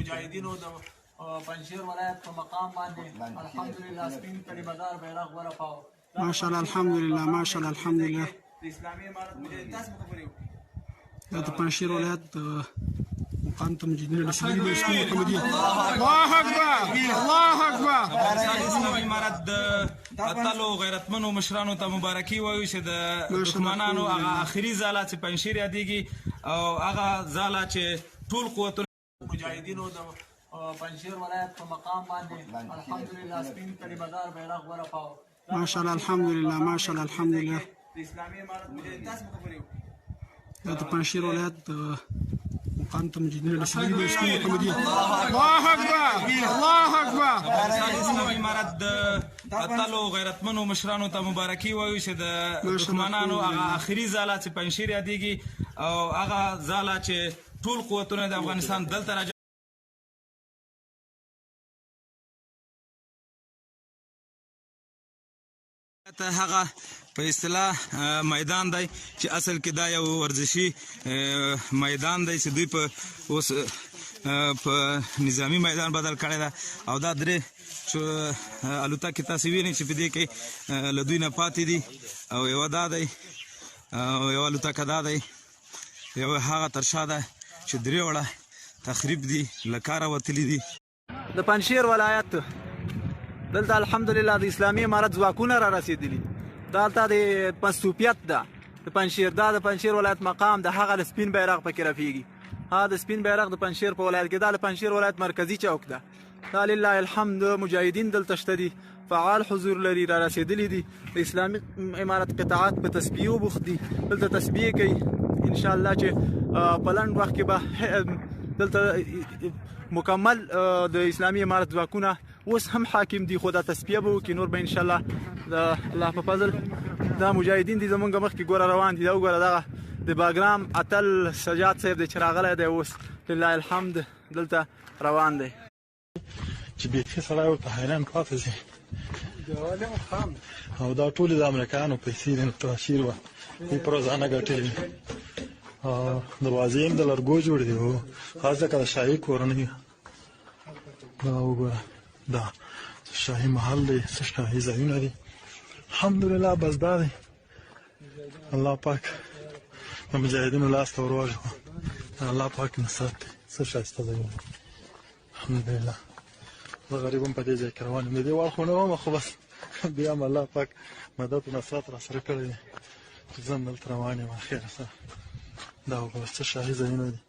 مجاهدینو د پنجشیر ولایت په مقام باندې الحمدلله سپین کړي بدار بیرغ ورپاو ماشاءالله الحمدلله ماشاءالله الحمدلله د اسلامي امارت مجاهدین تاسو خبرې وکړئ دا د پنجشیر ولایت مقام ته مجاهدین رسولي د اسلام محمدي الله اکبر الله اکبر اسلامي امارت د اتلو غیرتمنو مشرانو ته مبارکي وایو چې د دښمنانو هغه اخري ځاله چې پنجشیر یادېږي او هغه ځاله چې ټول قوتونه مجاهدینو د پنجشیر ولایت په مقام باندې الحمدلله سپین کړي بدار بیرغ ورپاو ماشاءالله الحمدلله ماشاءالله الحمدلله د اسلامي امارت مجاهدین تاسو خبرې وکړئ دا د پنجشیر ولایت مقام ته مجاهدین رسولي د اسلام محمدي الله اکبر الله اکبر اسلامي امارت د اتلو غیرتمنو مشرانو ته مبارکي وایو چې د دښمنانو هغه اخري ځاله چې پنجشیر یادېږي او هغه ځاله چې ټول قوتونه د افغانستان دلته راځي هغه په اصطلاح میدان دی چې اصل کې دا یو ورزشي میدان دی چې دوی په اوس په نظامی میدان بدل کړی ده او دا درې الوتکې تاسو وینئ چې په دې کې له دوی نه پاتې دي او یوه دا دی او یوه الوتکه دا دی یوه هغه تر شا ده چې درې وړه تخریب دي له کاره وتلي دي د پنجشیر ولایت دلته الحمدلله د اسلامي امارت ځواکونه را رسېدلي دلته د مصروفیت ده د پنجشیر دا د پنجشیر ولایت مقام د هغه د سپین بیرغ پکې رپېږي هغه د سپین بیرغ د پنجشیر په ولایت کې دا د پنجشیر ولایت مرکزي چوک ده دا لله الحمد مجاهدین دلته شته دي فعال حضور لري را رسېدلي دي د اسلامي امارت قطاعات په تسبیحو بوخت دي دلته تسبیح کوي انشاءالله چې په لنډ وخت کې به دلته مکمل د اسلامي امارت ځواکونه اوس هم حاکم دي خو دا تسبیح به وکړي نور به انشاءالله د الله په فضل دا مجاهدین دي زمونږ مخکې ګوره روان دي دا وګوره دغه د باګرام اتل سجاد صاحب دی چې راغلی دی اوس لله الحمد دلته روان دی چې بیخي سړی ورته حیران پاتې ځي او دا ټولې د امریکایانو پیسې دي نو تراشیر وه دوی په روزانه ګټلې دروازې هم د لرګو جوړې دي خاص ځکه د شاهي کورنۍ دا وګوره دا شاهي محل دی څه شاهي ځایونه دي الحمدلله بس دا دی الله پاک د مجاهدینو لاس ته ور واچوه الله پاک نصرت دی څه ښایسته ځایونه الحمدلله زه غریب هم په دې ځای کې روان یم د دې وړ خو نه وم خو بس بیا هم الله پاک مدد و نصرت راسره کړی دی چې زه هم دلته روان یم خیر سره دا وګوره څه شاهي ځایونه دي